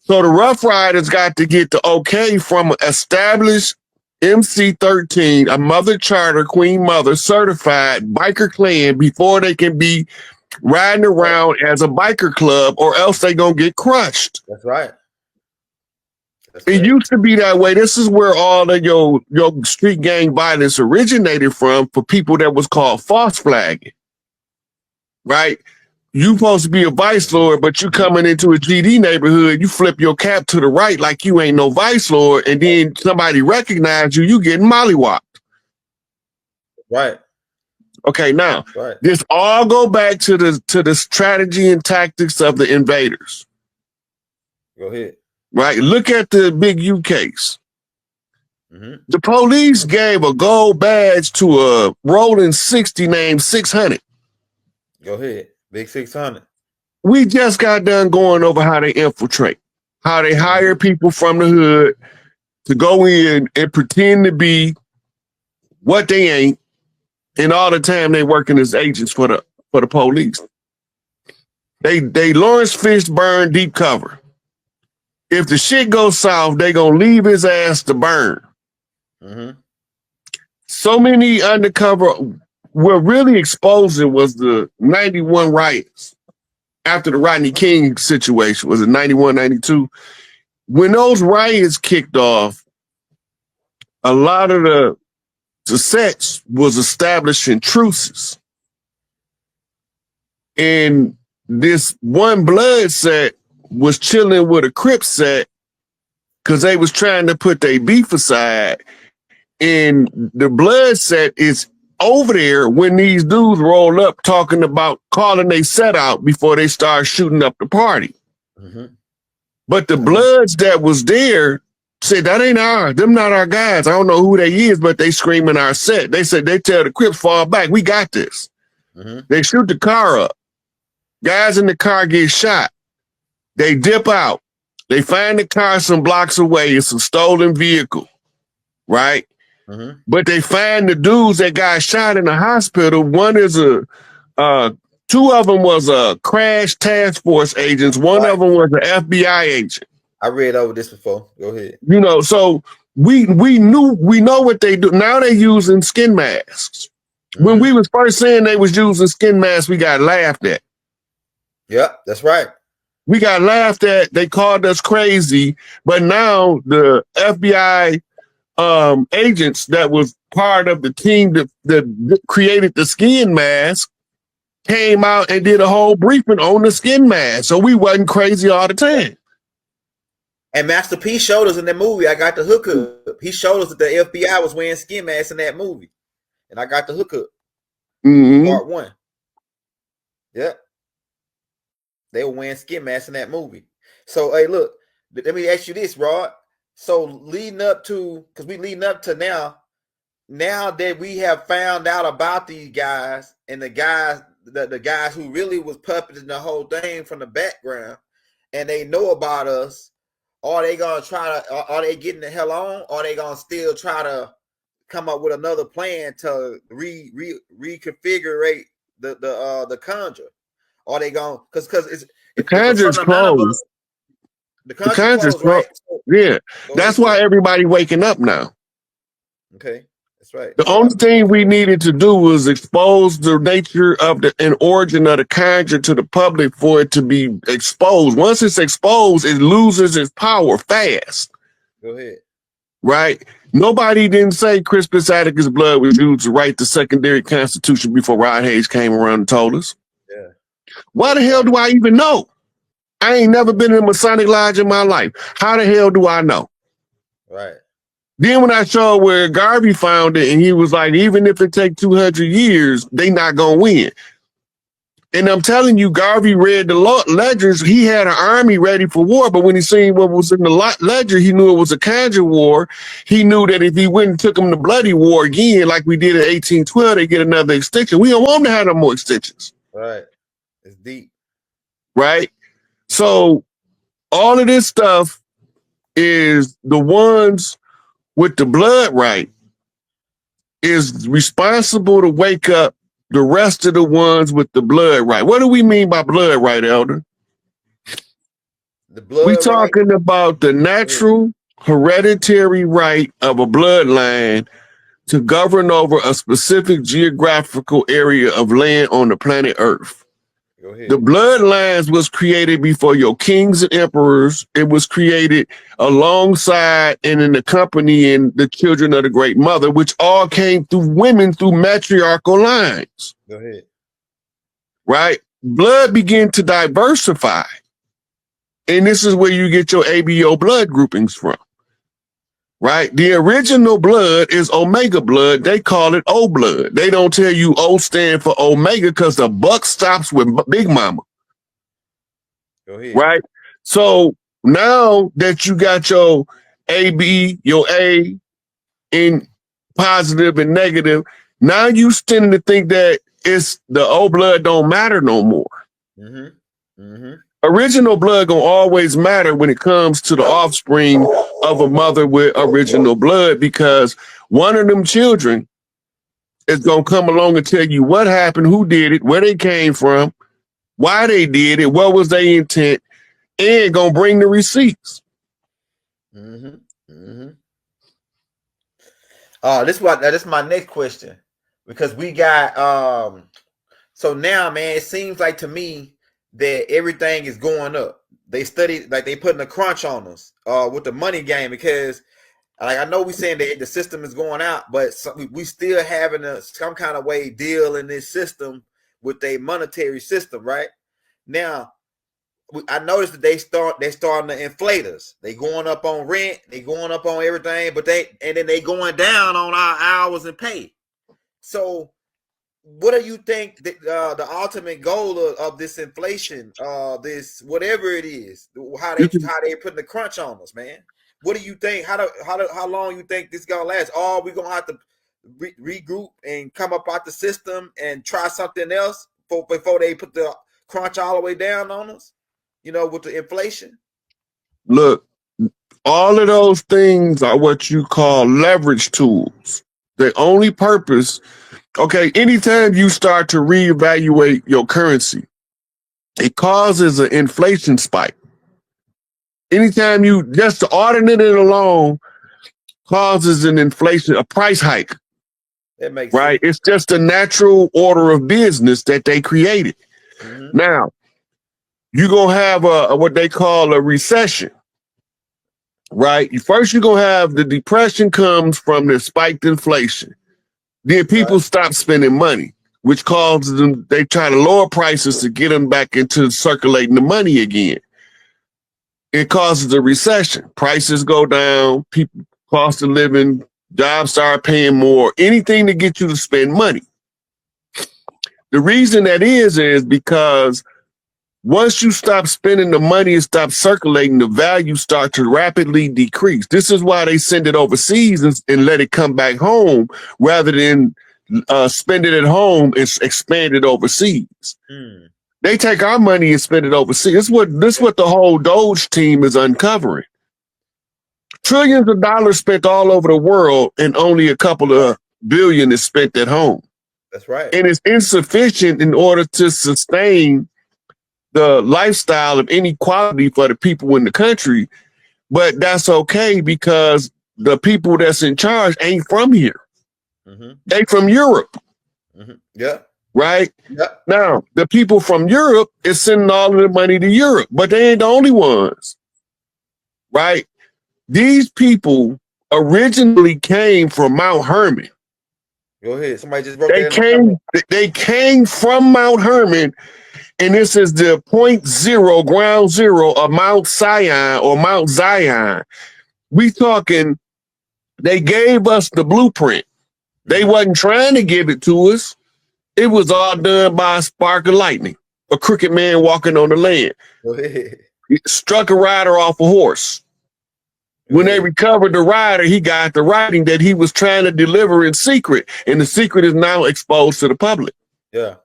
So the Rough Riders got to get the okay from an established MC13, a Mother Charter, Queen Mother certified biker clan before they can be riding around as a biker club, or else they gonna get crushed. That's right. It used to be that way. This is where all of your street gang violence originated from for people that was called false flagging. Right? You supposed to be a vice lord, but you coming into a GD neighborhood, you flip your cap to the right like you ain't no vice lord, and then somebody recognize you, you getting mollywopped. Right. Okay, now this all go back to the strategy and tactics of the invaders. Go ahead. Right? Look at the Big U case. The police gave a gold badge to a rolling 60 named 600. Go ahead. Big 600. We just got done going over how they infiltrate, how they hire people from the hood to go in and pretend to be what they ain't, and all the time they working as agents for the police. They Lawrence Fishburne deep cover. If the shit goes south, they gonna leave his ass to burn. So many undercover. What really exposed it was the 91 riots. After the Rodney King situation, was it 91, 92? When those riots kicked off, a lot of the sets was establishing truces. And this one blood set was chilling with a Crip set because they was trying to put their beef aside. And the blood set is over there when these dudes roll up talking about calling they set out before they start shooting up the party. But the Bloods that was there said, that ain't ours. Them not our guys. I don't know who they is, but they screaming our set. They said, they tell the Crips, fall back. We got this. They shoot the car up. Guys in the car get shot. They dip out. They find the car some blocks away. It's a stolen vehicle, right? But they find the dudes that got shot in the hospital. One is two of them was a crash task force agents. One of them was an FBI agent. I read over this before. Go ahead. You know, so we know what they do. Now they using skin masks. When we was first saying they was using skin masks, we got laughed at. Yep, that's right. We got laughed at. They called us crazy. But now the FBI agents that was part of the team that created the skin mask came out and did a whole briefing on the skin mask. So we wasn't crazy all the time. And Master P showed us in that movie. I got the hookup. He showed us that the FBI was wearing skin masks in that movie. And I got the hookup. Part 1. Yep. They were wearing skin masks in that movie. So, hey, look, let me ask you this, Rod. So leading up to, because we leading up to now that we have found out about these guys and the guys who really was puppeting the whole thing from the background, and they know about us, are they gonna are they getting the hell on? Or are they gonna still try to come up with another plan to reconfigure the Conjure? Are they gonna, because it's the Conjure's closed. The The country country's closed, right? yeah. Go That's ahead. why everybody waking up now. Okay, that's right. The only thing we needed to do was expose the nature of the and origin of the conjure to the public for it to be exposed. Once it's exposed, it loses its power fast. Go ahead. Right? Nobody didn't say Crispus Attucks' blood was used to write the secondary constitution before Rod Hayes came around and told us. Yeah. Why the hell do I even know? I ain't never been in a Masonic lodge in my life. How the hell do I know? Right. Then when I showed where Garvey found it, and he was like, even if it take 200 years, they not gonna win. And I'm telling you, Garvey read the ledgers. He had an army ready for war, but when he seen what was in the ledger, he knew it was a conjure war. He knew that if he went and took them to bloody war again, like we did in 1812, they get another extension. We don't want them to have no more extensions. Right. It's deep. Right? So all of this stuff is the ones with the blood right is responsible to wake up the rest of the ones with the blood right. What do we mean by blood right, Elder? The blood We right. talking about the natural hereditary right of a bloodline to govern over a specific geographical area of land on the planet Earth. Go ahead. The bloodlines was created before your kings and emperors. It was created alongside and in accompanying the children of the Great Mother, which all came through women through matriarchal lines. Go ahead. Right? Blood began to diversify. And this is where you get your ABO blood groupings from. Right? The original blood is Omega blood. They call it O blood. They don't tell you O stand for Omega because the buck stops with Big Mama. Go ahead. Right? So now that you got your AB, your A in positive and negative, now you tending to think that it's the O blood don't matter no more. Mm-hmm. Mm-hmm. Original blood gonna always matter when it comes to the offspring of a mother with original blood, because one of them children is gonna come along and tell you what happened, who did it, where they came from, why they did it, what was their intent, and gonna bring the receipts. Mm-hmm. Mm-hmm. This is my next question, because we got so now, man, it seems like to me that everything is going up. They study, like they putting a crunch on us with the money game, because like I know we saying that the system is going out, but we still having some kind of way deal in this system with a monetary system, right? Now, I noticed that they're starting to inflate us. They going up on rent, they going up on everything, but then they going down on our hours and pay. So what do you think the ultimate goal of this inflation, this whatever it is, how they putting the crunch on us, man? What do you think? How long you think this gonna last? Oh, we gonna have to regroup and come up out the system and try something else before they put the crunch all the way down on us? You know, with the inflation. Look, all of those things are what you call leverage tools. The only purpose. Okay, anytime you start to reevaluate your currency, it causes an inflation spike. Anytime you just ordering it alone causes an inflation, a price hike. That makes right. sense. It's just a natural order of business that they created. Mm-hmm. Now, you're gonna have a what they call a recession. Right? First, you're gonna have the depression comes from the spiked inflation. Then people stop spending money, which causes them, they try to lower prices to get them back into circulating the money again. It causes a recession. Prices go down, people, cost of living, jobs start paying more, anything to get you to spend money. The reason that is because once you stop spending the money and stop circulating, the value starts to rapidly decrease. This is why they send it overseas and let it come back home rather than spend it at home and expand it overseas. They take our money and spend it overseas. This is what the whole Doge team is uncovering. Trillions of dollars spent all over the world and only a couple of billion is spent at home. That's right. And it's insufficient in order to sustain the lifestyle of inequality for the people in the country, but that's okay because the people that's in charge ain't from here. They from Europe. Yeah. Right? Yeah. Now, the people from Europe is sending all of the money to Europe, but they ain't the only ones. Right? These people originally came from Mount Hermon. Go ahead. Somebody just wrote that. They came from Mount Hermon, and this is the ground zero of Mount Zion or Mount Zion. We talking, they gave us the blueprint. They wasn't trying to give it to us. It was all done by a spark of lightning, a crooked man walking on the land. Go ahead. He struck a rider off a horse. When they recovered the rider, he got the writing that he was trying to deliver in secret, and the secret is now exposed to the public. Yeah.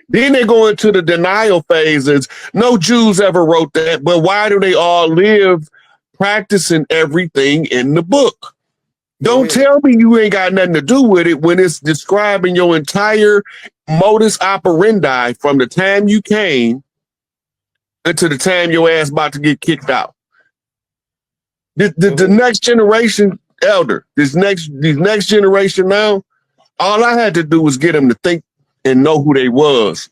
Then they go into the denial phases. No Jews ever wrote that, but why do they all live practicing everything in the book? Don't tell me you ain't got nothing to do with it when it's describing your entire modus operandi from the time you came until the time your ass about to get kicked out. The next generation, elder, these next generation now, all I had to do was get them to think and know who they was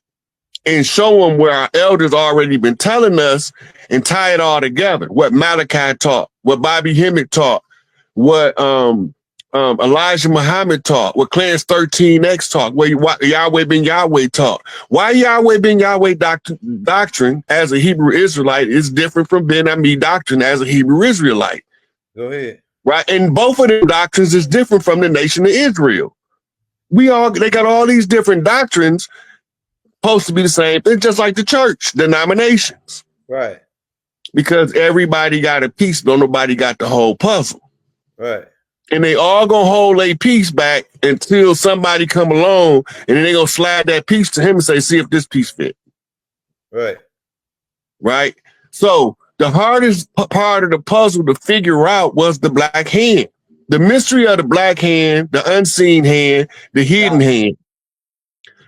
and show them where our elders already been telling us and tie it all together. What Malachi taught, what Bobby Hemmett taught, what Elijah Muhammad taught, what Clarence 13X taught, what Yahweh ben Yahweh taught. Why Yahweh ben Yahweh doctrine as a Hebrew Israelite is different from Ben Ami doctrine as a Hebrew Israelite. Go ahead. Right? And both of them doctrines is different from the nation of Israel. They got all these different doctrines supposed to be the same thing, just like the church, denominations. Right. Because everybody got a piece, but nobody got the whole puzzle. Right. And they all gonna hold a piece back until somebody come along, and then they gonna slide that piece to him and say, see if this piece fit. Right. Right? So the hardest part of the puzzle to figure out was the black hand. The mystery of the black hand, the unseen hand, the hidden hand,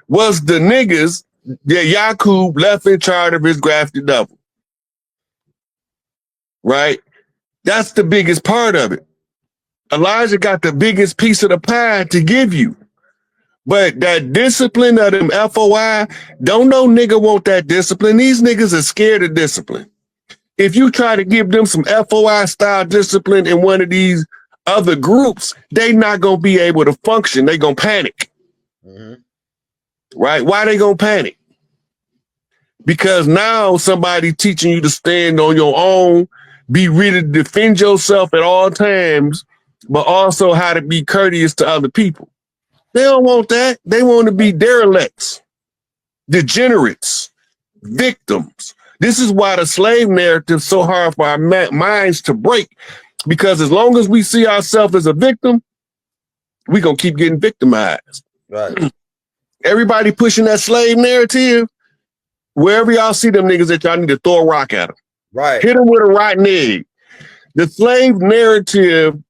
was the niggas that Yakub left in charge of his grafted double. Right? That's the biggest part of it. Elijah got the biggest piece of the pie to give you. But that discipline of them FOI, don't no nigga want that discipline. These niggas are scared of discipline. If you try to give them some FOI style discipline in one of these other groups, they not going to be able to function. They going to panic. Right? Why they going to panic? Because now somebody teaching you to stand on your own, be ready to defend yourself at all times, but also how to be courteous to other people. They don't want that. They want to be derelicts, degenerates, victims. This is why the slave narrative is so hard for our minds to break, because as long as we see ourselves as a victim, we're going to keep getting victimized. Right. Everybody pushing that slave narrative, wherever y'all see them niggas that y'all need to throw a rock at them. Right. Hit them with a rotten egg. The slave narrative